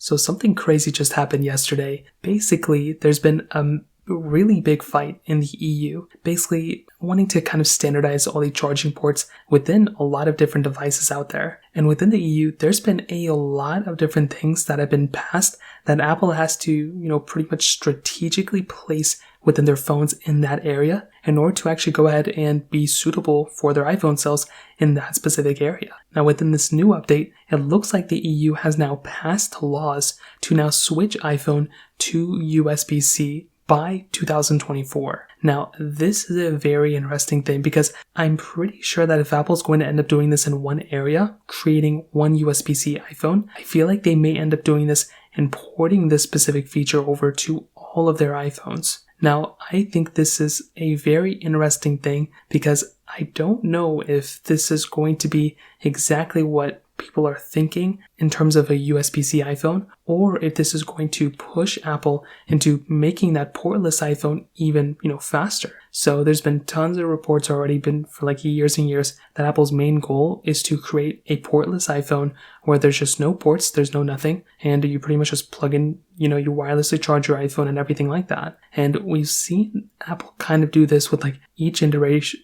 So something crazy just happened yesterday. Basically, there's been a really big fight in the EU, basically wanting to kind of standardize all the charging ports within a lot of different devices out there. And within the EU, there's been a lot of different things that have been passed that Apple has to, pretty much strategically place within their phones in that area in order to actually go ahead and be suitable for their iPhone sales in that specific area. Now, within this new update, it looks like the EU has now passed laws to now switch iPhone to USB-C by 2024. Now, this is a very interesting thing because I'm pretty sure that if Apple's going to end up doing this in one area, creating one USB-C iPhone, I feel like they may end up doing this and porting this specific feature over to all of their iPhones. Now, I think this is a very interesting thing because I don't know if this is going to be exactly what people are thinking in terms of a USB-C iPhone, or if this is going to push Apple into making that portless iPhone even, faster. So there's been tons of reports already been for like years and years that Apple's main goal is to create a portless iPhone where there's just no ports, there's no nothing, and you pretty much just plug in, you wirelessly charge your iPhone and everything like that. And we've seen Apple kind of do this with each iteration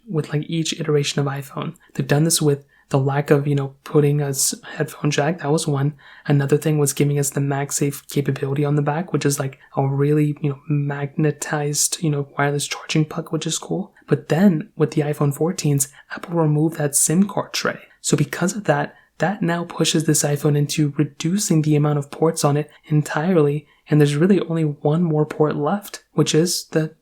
of iPhone. They've done this with the lack of, putting a headphone jack. That was one. Another thing was giving us the MagSafe capability on the back, which is like a really, magnetized, wireless charging puck, which is cool. But then with the iPhone 14s, Apple removed that SIM card tray. So because of that, that now pushes this iPhone into reducing the amount of ports on it entirely. And there's really only one more port left, which is the,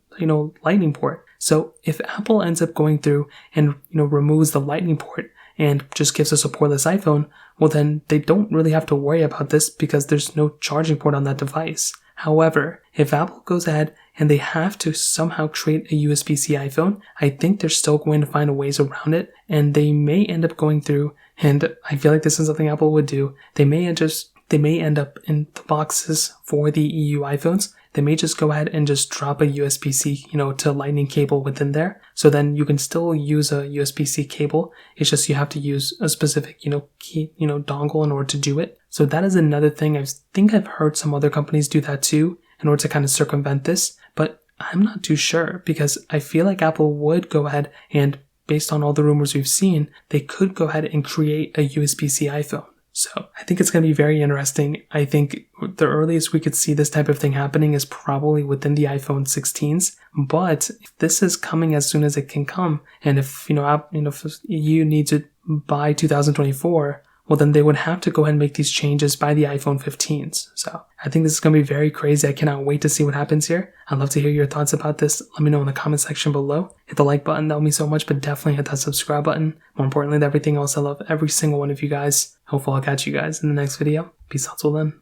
Lightning port. So if Apple ends up going through and, removes the Lightning port, and just gives us a portless iPhone, well then they don't really have to worry about this because there's no charging port on that device. However, if Apple goes ahead and they have to somehow create a USB-C iPhone, I think they're still going to find ways around it, and they may end up going through, and I feel like this is something Apple would do, they may end up in the boxes for the EU iPhones. They may just go ahead and just drop a USB-C, to Lightning cable within there. So then you can still use a USB-C cable. It's just you have to use a specific, key, dongle in order to do it. So that is another thing. I think I've heard some other companies do that too in order to kind of circumvent this. But I'm not too sure because I feel like Apple would go ahead and, based on all the rumors we've seen, they could go ahead and create a USB-C iPhone. So I think it's going to be very interesting. I think the earliest we could see this type of thing happening is probably within the iPhone 16s. But if this is coming as soon as it can come, and if if EU needs it by 2024, well then they would have to go ahead and make these changes by the iPhone 15s. So I think this is going to be very crazy. I cannot wait to see what happens here. I'd love to hear your thoughts about this. Let me know in the comment section below. Hit the like button, that would mean so much, but definitely hit that subscribe button. More importantly than everything else, I love every single one of you guys. Hopefully I'll catch you guys in the next video. Peace out till then.